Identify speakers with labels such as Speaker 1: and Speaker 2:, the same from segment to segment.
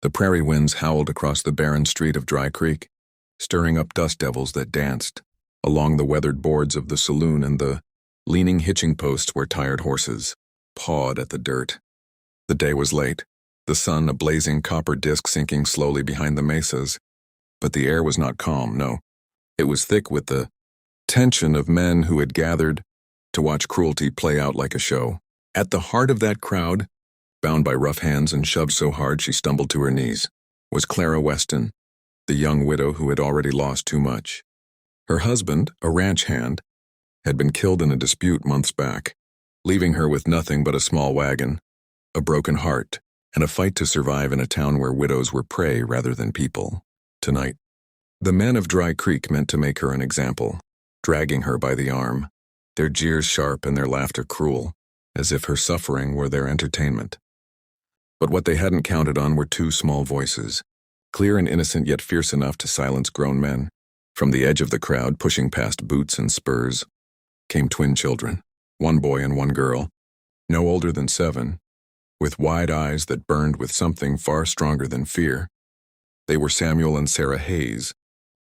Speaker 1: The prairie winds howled across the barren street of Dry Creek, stirring up dust devils that danced along the weathered boards of the saloon and the leaning hitching posts where tired horses pawed at the dirt. The day was late, the sun a blazing copper disk sinking slowly behind the mesas, but the air was not calm, no. It was thick with the tension of men who had gathered to watch cruelty play out like a show. At the heart of that crowd, bound by rough hands and shoved so hard she stumbled to her knees, was Clara Weston, the young widow who had already lost too much. Her husband, a ranch hand, had been killed in a dispute months back, leaving her with nothing but a small wagon, a broken heart, and a fight to survive in a town where widows were prey rather than people. Tonight, the men of Dry Creek meant to make her an example, dragging her by the arm, their jeers sharp and their laughter cruel, as if her suffering were their entertainment. But what they hadn't counted on were two small voices, clear and innocent yet fierce enough to silence grown men. From the edge of the crowd, pushing past boots and spurs, came twin children, one boy and one girl, no older than 7, with wide eyes that burned with something far stronger than fear. They were Samuel and Sarah Hayes,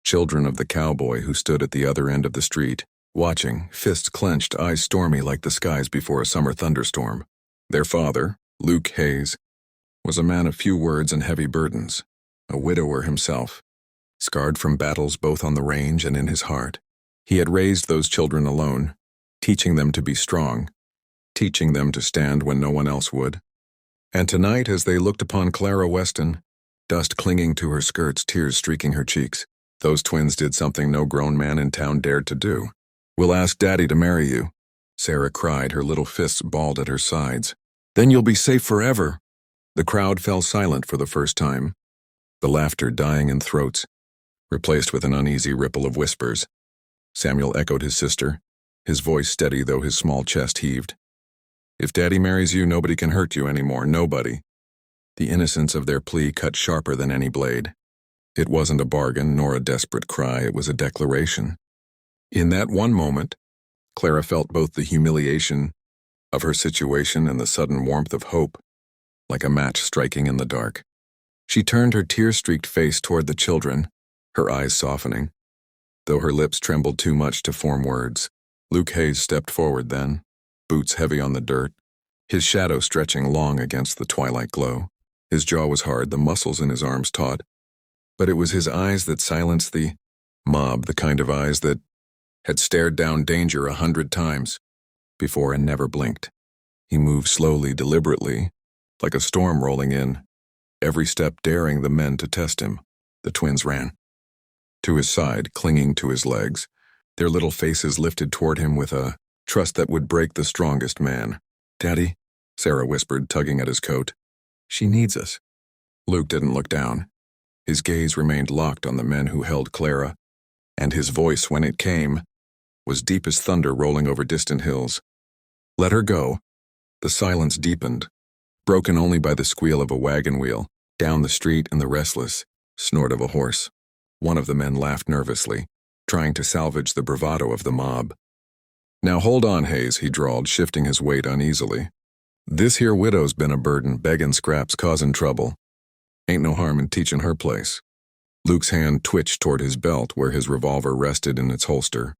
Speaker 1: children of the cowboy who stood at the other end of the street, watching, fists clenched, eyes stormy like the skies before a summer thunderstorm. Their father, Luke Hayes, was a man of few words and heavy burdens, a widower himself, scarred from battles both on the range and in his heart. He had raised those children alone, teaching them to be strong, teaching them to stand when no one else would. And tonight, as they looked upon Clara Weston, dust clinging to her skirts, tears streaking her cheeks, those twins did something no grown man in town dared to do. "We'll ask Daddy to marry you," Sarah cried, her little fists balled at her sides. "Then you'll be safe forever." The crowd fell silent for the first time, the laughter dying in throats, replaced with an uneasy ripple of whispers. Samuel echoed his sister, his voice steady though his small chest heaved. "If Daddy marries you, nobody can hurt you anymore, nobody." The innocence of their plea cut sharper than any blade. It wasn't a bargain nor a desperate cry, it was a declaration. In that one moment, Clara felt both the humiliation of her situation and the sudden warmth of hope, like a match striking in the dark. She turned her tear-streaked face toward the children, her eyes softening, though her lips trembled too much to form words. Luke Hayes stepped forward then, boots heavy on the dirt, his shadow stretching long against the twilight glow. His jaw was hard, the muscles in his arms taut, but it was his eyes that silenced the mob, the kind of eyes that had stared down danger 100 times before and never blinked. He moved slowly, deliberately, like a storm rolling in, every step daring the men to test him. The twins ran. To his side, clinging to his legs, their little faces lifted toward him with a trust that would break the strongest man. "Daddy," Sarah whispered, tugging at his coat. "She needs us." Luke didn't look down. His gaze remained locked on the men who held Clara, and his voice, when it came, was deep as thunder rolling over distant hills. "Let her go." The silence deepened, broken only by the squeal of a wagon wheel down the street and the restless snort of a horse. One of the men laughed nervously, trying to salvage the bravado of the mob. "Now hold on, Hayes," he drawled, shifting his weight uneasily. "This here widow's been a burden, beggin' scraps, causing trouble. Ain't no harm in teaching her place." Luke's hand twitched toward his belt where his revolver rested in its holster.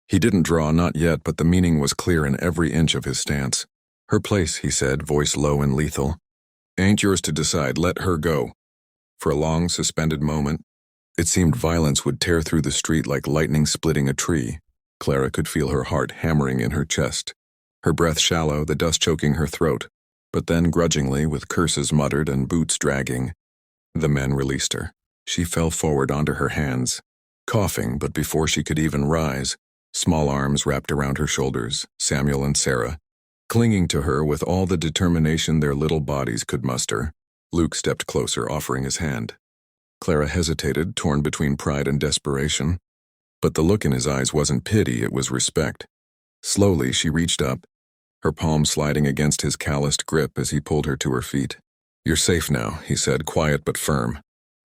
Speaker 1: He didn't draw, not yet, but the meaning was clear in every inch of his stance. "Her place," he said, voice low and lethal. "Ain't yours to decide. Let her go." For a long, suspended moment, it seemed violence would tear through the street like lightning splitting a tree. Clara could feel her heart hammering in her chest, her breath shallow, the dust choking her throat. But then, grudgingly, with curses muttered and boots dragging, the men released her. She fell forward onto her hands, coughing, but before she could even rise, small arms wrapped around her shoulders, Samuel and Sarah, clinging to her with all the determination their little bodies could muster. Luke stepped closer, offering his hand. Clara hesitated, torn between pride and desperation, but the look in his eyes wasn't pity, it was respect. Slowly, she reached up, her palm sliding against his calloused grip as he pulled her to her feet. "You're safe now," he said, quiet but firm.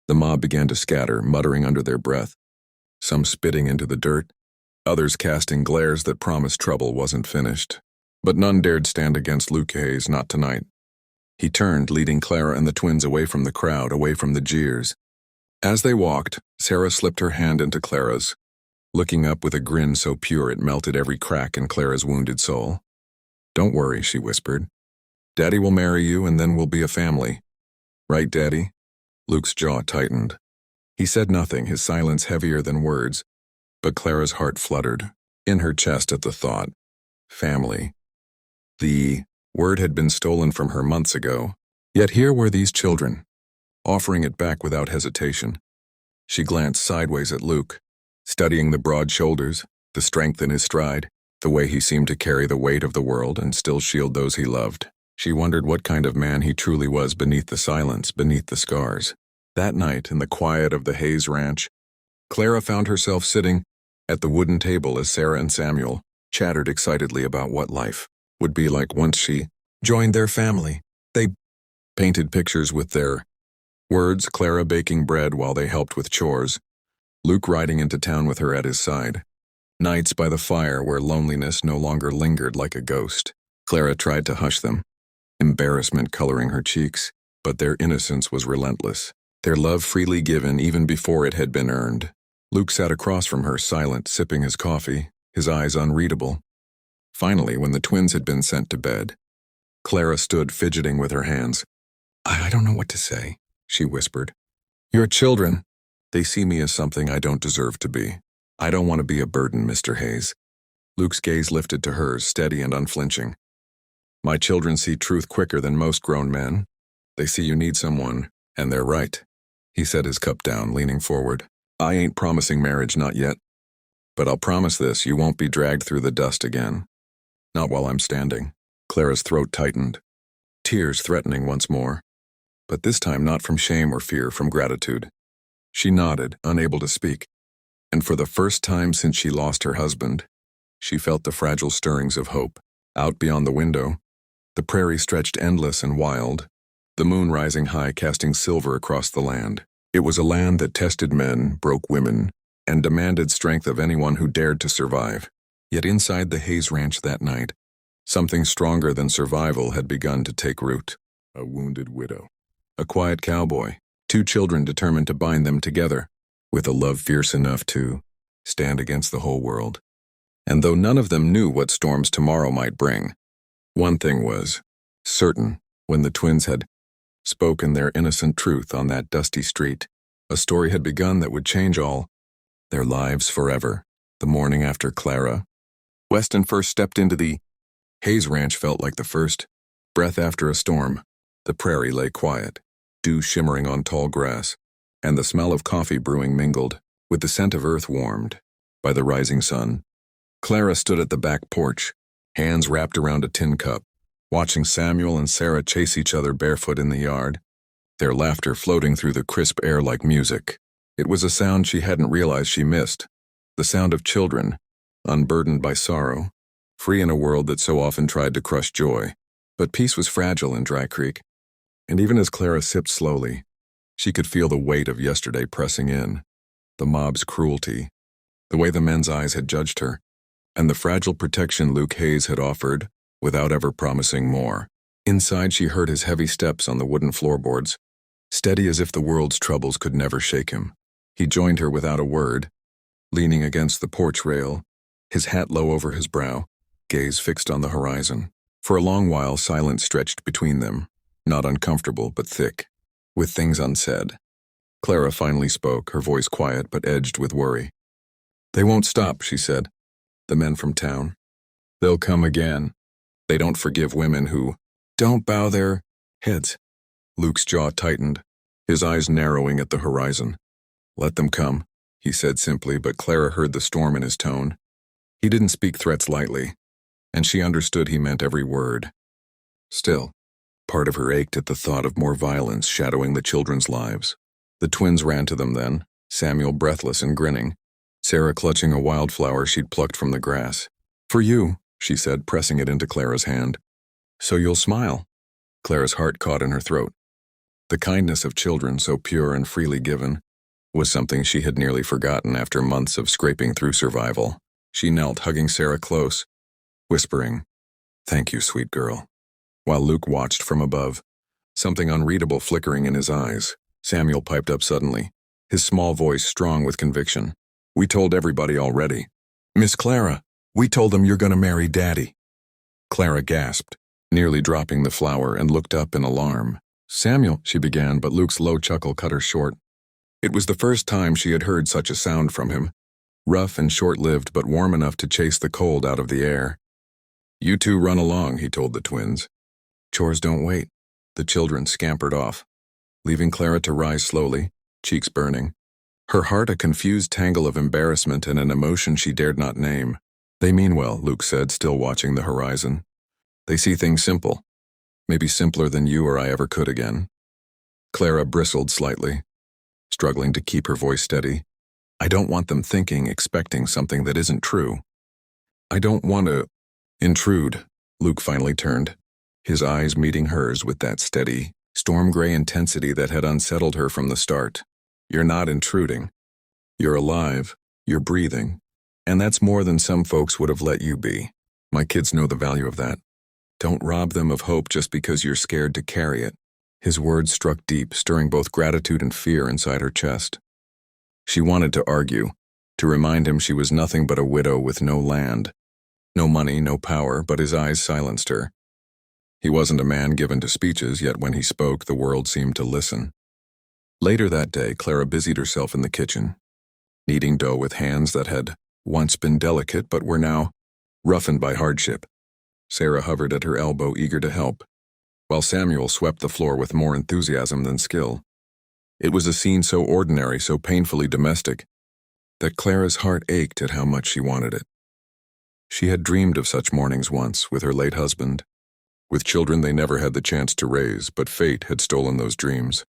Speaker 1: The mob began to scatter, muttering under their breath, some spitting into the dirt, others casting glares that promised trouble wasn't finished. But none dared stand against Luke Hayes, not tonight. He turned, leading Clara and the twins away from the crowd, away from the jeers. As they walked, Sarah slipped her hand into Clara's, looking up with a grin so pure it melted every crack in Clara's wounded soul. "Don't worry," she whispered. "Daddy will marry you and then we'll be a family. Right, Daddy?" Luke's jaw tightened. He said nothing, his silence heavier than words, but Clara's heart fluttered in her chest at the thought. Family. The word had been stolen from her months ago, yet here were these children, offering it back without hesitation. She glanced sideways at Luke, studying the broad shoulders, the strength in his stride, the way he seemed to carry the weight of the world and still shield those he loved. She wondered what kind of man he truly was beneath the silence, beneath the scars. That night, in the quiet of the Hayes Ranch, Clara found herself sitting at the wooden table as Sarah and Samuel chattered excitedly about what life would be like once she joined their family. They painted pictures with their words, Clara baking bread while they helped with chores, Luke riding into town with her at his side. Nights by the fire where loneliness no longer lingered like a ghost. Clara tried to hush them, embarrassment coloring her cheeks, but their innocence was relentless, their love freely given even before it had been earned. Luke sat across from her, silent, sipping his coffee, his eyes unreadable. Finally, when the twins had been sent to bed, Clara stood fidgeting with her hands. I don't know what to say," she whispered. "Your children, they see me as something I don't deserve to be. I don't want to be a burden, Mr. Hayes." Luke's gaze lifted to hers, steady and unflinching. "My children see truth quicker than most grown men. They see you need someone, and they're right." He set his cup down, leaning forward. "I ain't promising marriage, not yet. But I'll promise this, you won't be dragged through the dust again. Not while I'm standing." Clara's throat tightened, tears threatening once more. But this time not from shame or fear, from gratitude. She nodded, unable to speak. And for the first time since she lost her husband, she felt the fragile stirrings of hope. Out beyond the window, the prairie stretched endless and wild, the moon rising high casting silver across the land. It was a land that tested men, broke women, and demanded strength of anyone who dared to survive. Yet inside the Hayes Ranch that night, something stronger than survival had begun to take root. A wounded widow. A quiet cowboy. Two children determined to bind them together, with a love fierce enough to stand against the whole world. And though none of them knew what storms tomorrow might bring, one thing was certain: when the twins had spoken their innocent truth on that dusty street, a story had begun that would change all their lives forever. The morning after Clara Weston first stepped into the Hayes Ranch felt like the first breath after a storm. The prairie lay quiet, dew shimmering on tall grass, and the smell of coffee brewing mingled with the scent of earth warmed by the rising sun. Clara stood at the back porch, hands wrapped around a tin cup, watching Samuel and Sarah chase each other barefoot in the yard, their laughter floating through the crisp air like music. It was a sound she hadn't realized she missed, the sound of children, unburdened by sorrow, free in a world that so often tried to crush joy. But peace was fragile in Dry Creek, and even as Clara sipped slowly, she could feel the weight of yesterday pressing in, the mob's cruelty, the way the men's eyes had judged her, and the fragile protection Luke Hayes had offered without ever promising more. Inside, she heard his heavy steps on the wooden floorboards, steady as if the world's troubles could never shake him. He joined her without a word, leaning against the porch rail, his hat low over his brow, gaze fixed on the horizon. For a long while, silence stretched between them, not uncomfortable but thick, with things unsaid. Clara finally spoke, her voice quiet but edged with worry. "They won't stop," she said. "The men from town. They'll come again. They don't forgive women who don't bow their heads." Luke's jaw tightened, his eyes narrowing at the horizon. "Let them come," he said simply, but Clara heard the storm in his tone. He didn't speak threats lightly, and she understood he meant every word. Still, part of her ached at the thought of more violence shadowing the children's lives. The twins ran to them then, Samuel breathless and grinning, Sarah clutching a wildflower she'd plucked from the grass. "For you," she said, pressing it into Clara's hand. "So you'll smile." Clara's heart caught in her throat. The kindness of children, so pure and freely given, was something she had nearly forgotten after months of scraping through survival. She knelt, hugging Sarah close, whispering, "Thank you, sweet girl," while Luke watched from above, something unreadable flickering in his eyes. Samuel piped up suddenly, his small voice strong with conviction. "We told everybody already. Miss Clara, we told them you're gonna marry Daddy." Clara gasped, nearly dropping the flower, and looked up in alarm. "Samuel," she began, but Luke's low chuckle cut her short. It was the first time she had heard such a sound from him, rough and short-lived but warm enough to chase the cold out of the air. "You two run along," he told the twins. "Chores don't wait." The children scampered off, leaving Clara to rise slowly, cheeks burning, her heart a confused tangle of embarrassment and an emotion she dared not name. "They mean well," Luke said, still watching the horizon. "They see things simple, maybe simpler than you or I ever could again." Clara bristled slightly, struggling to keep her voice steady. "I don't want them thinking, expecting something that isn't true. I don't want to intrude." Luke finally turned, his eyes meeting hers with that steady, storm-gray intensity that had unsettled her from the start. "You're not intruding. You're alive, you're breathing, and that's more than some folks would have let you be. My kids know the value of that. Don't rob them of hope just because you're scared to carry it." His words struck deep, stirring both gratitude and fear inside her chest. She wanted to argue, to remind him she was nothing but a widow with no land, no money, no power, but his eyes silenced her. He wasn't a man given to speeches, yet when he spoke, the world seemed to listen. Later that day, Clara busied herself in the kitchen, kneading dough with hands that had once been delicate but were now roughened by hardship. Sarah hovered at her elbow, eager to help, while Samuel swept the floor with more enthusiasm than skill. It was a scene so ordinary, so painfully domestic, that Clara's heart ached at how much she wanted it. She had dreamed of such mornings once, with her late husband, with children they never had the chance to raise, but fate had stolen those dreams.